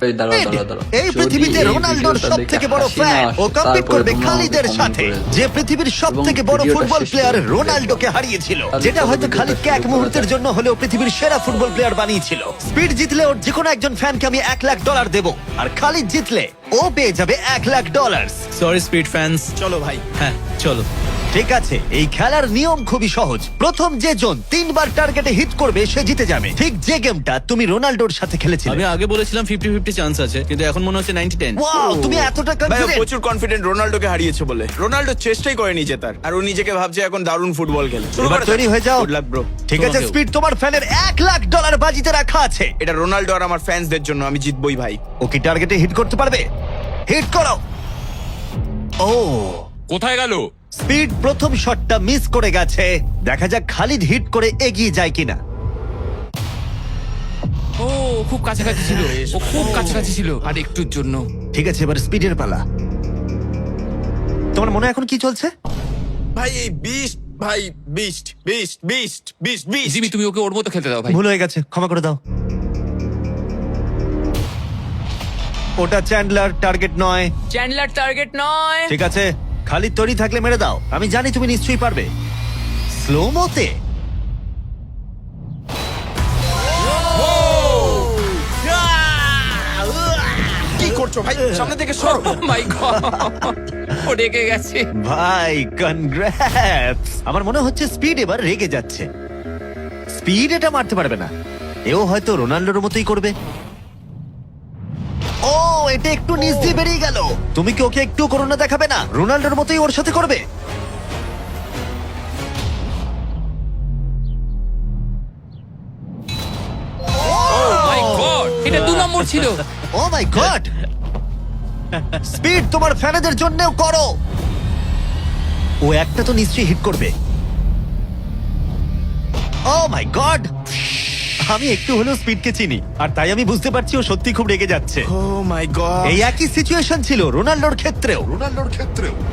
এই দাঁড়াও দাঁড়াও দাঁড়াও এই পৃথিবীতে যদি এই রোনাল্ডোর ভিডিওটা সব দেখে থেকে বড় হাসি না ফ্যান আসে, ও কম্পিট তারপরে করবে তোমরা খালিদের আমাকে সাথে comment করে যে পৃথিবীর সব এবং থেকে বড় ভিডিওটা ফুটবল শেষ প্লেয়ার করে দিও। রোনাল্ডোকে হারিয়েছিল তাহলে যেটা চলো হয়তো ভিডিওটা খালিদকে শুরু এক করা মুহূর্তের যাক। জন্য হলেও পৃথিবীর সেরা ফুটবল প্লেয়ার বানিয়েছিল স্পিড জিতলে ওর যে কোনো একজন ফ্যানকে আমি $1,00,000 দেবো আর খালিদ জিতলে ও পেয়ে যাবে $1,00,000 সরি স্পিড ফ্যান্স। চলো ভাই। হ্যাঁ চলো। ঠিক আছে এই খেলার নিয়ম খুবই সহজ প্রথম যে জন 3বার টার্গেটে হিট করবে সে জিতে যাবে ঠিক যে গেমটা তুমি রোনাল্ডোর সাথে খেলেছিলে আমি আগে বলেছিলাম 50-50 চান্স আছে, কিন্তু এখন মনে হচ্ছে 90-10। ওয়াও তুমি এতটা ভাই ও কনফিডেন্ট প্রচুর কনফিডেন্ট রোনাল্ডোকে হারিয়েছে বলে। রোনাল্ডো চেষ্টাই করেনি জেতার, আর ও নিজেকে ভাবছে এখন দারুণ ফুটবল খেলে। এবার তৈরি হয়ে যাও গুড লাক ব্রো। ঠিক আছে তোমাকেও। স্পিড তোমার ফ্যানের $1,00,000 বাজিতে রাখা আছে এটা রোনাল্ডো আর আমার ফ্যান্সদের জন্য, আমি জিতবই ভাই। ও কি টার্গেটে হিট করতে পারবে হিট করো ও কোথায় গেল? স্পিড প্রথম শটটা মিস করে গেছে দেখা যাক খালিদ হিট করে এগিয়ে যায় কিনা ও খুব কাছাকাছি ছিল, ও খুব কাছাকাছি ছিল আর একটুর জন্য। ঠিক আছে এবার স্পিডের পালা তোমার মনে এখন কি চলছে ভাই এই বিস্ট, ভাই beast beast beast beast beast. Jimmy তুমি ওকে ওর মতো খেলতে দাও ভাই। ভুল হয়ে গেছে ক্ষমা করে দাও ওটা চ্যান্ডলার টার্গেট নয় চ্যান্ডলার টার্গেট নয়। ঠিক আছে খালিদ তৈরি থাকলে মেরে দাও আমি জানি তুমি নিশ্চয়ই পারবে স্লো মোতে কি করছো ভাই? সামনে থেকে সরো। মাই গড, ও রেগে গেছে। ভাই কনগ্রাটস আমার মনে হচ্ছে স্পিড এবার রেগে যাচ্ছে স্পিড এটা মারতে পারবে না এও হয়তো রোনাল্ডোর মতোই করবে ও এটা একটু নিচ দিয়ে বেরিয়ে গেল তুমি কি ওকে একটু করোনা দেখাবে না রোনাল্ডোর মতোই ওর সাথে করবে মাই গড, এটা 2 নম্বর ছিল। ও মাই গড স্পিড তোমার ফ্যানেদের জন্যও করো ও একটা তো নিশ্চয়ই হিট করবে ও মাই গড আমি একটু হলেও স্পিডকে চিনি আর তাই আমি বুঝতে পারছি ও সত্যি খুব রেগে যাচ্ছে ও মাই গড। এই একই সিচুয়েশন ছিল রোনাল্ডোর ক্ষেত্রেও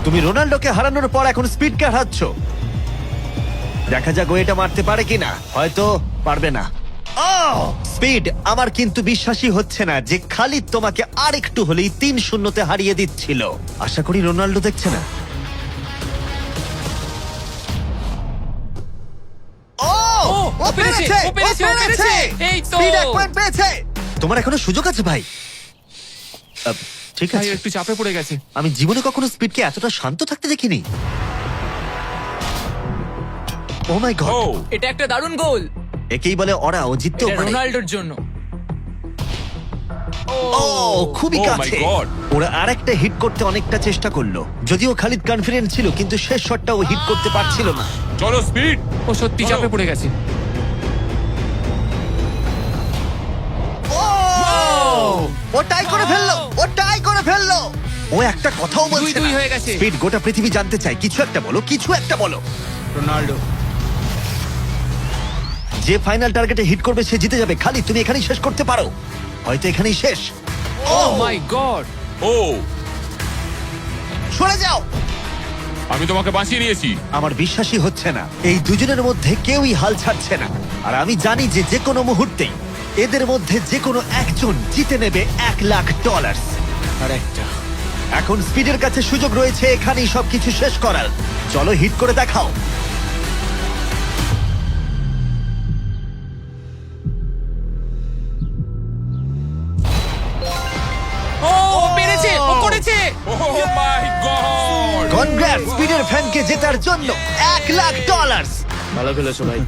তুমি রোনাল্ডোকে হারানোর পর এখন স্পিডকে হারাচ্ছ দেখা যাক ও এটা মারতে পারে কিনা হয়তো পারবে না স্পিড আমার কিন্তু বিশ্বাসই হচ্ছে না যে খালিদ তোমাকে আর একটু হলেই 3-0-তে হারিয়ে দিচ্ছিল আশা করি রোনাল্ডো দেখছে না ও পেরেছে, ও পেরেছে, ও পেরেছে। এই তো। স্পিড 1 পয়েন্ট পেয়েছে তোমার এখনো সুযোগ আছে ভাই ঠিক ভাই আছে একটু চাপে পড়ে গেছে। আমি জীবনে কখনো স্পিডকে এতটা শান্ত থাকতে দেখিনি ও মাই ও গড এটা একটা দারুণ গোল। একেই বলে ওরা ও জিততেও এটা পারে রোনাল্ডোর জন্য। ও খুবই Oh my কাছে God! ওরা আরেকটা হিট করতে অনেকটা চেষ্টা করলো যদিও খালিদ কনফিডেন্ট ছিল কিন্তু শেষ শটটা ও হিট করতে পারছিল না চলো স্পিড। ও সত্যি চাপে পড়ে গেছে। ও টাই করে ফেললো ও টাই করে ফেললো ও একটা কথাও বলছে 2-2 না হয়ে গেছে। স্পিড গোটা পৃথিবী জানতে চায় কিছু একটা বলো কিছু একটা বলো রোনাল্ডো। যে ফাইনাল টার্গেটে হিট করবে সে জিতে যাবে খালি তুমি এখানেই শেষ করতে পারো হয়তো এখানেই শেষ ও মাই গড, ও সরে যাও আমি তোমাকে বাঁচিয়ে নিয়েছি। আমার বিশ্বাসই হচ্ছে না এই দুজনের মধ্যে কেউই হাল ছাড়ছে না আর আমি জানি যে যে কোনো মুহূর্তেই এদের মধ্যে যে কোনো একজন জিতে নেবে $1,00,000 আর একটা। এখন স্পিডের কাছে সুযোগ রয়েছে এখানেই সবকিছু শেষ করার চলো হিট করে দেখাও ও পেরেছে, ও করেছে। ও মাই গড! কনগ্রাটস স্পিডের ফ্যানকে জেতার জন্য $1,00,000 ভালো খেলেছো ভাই।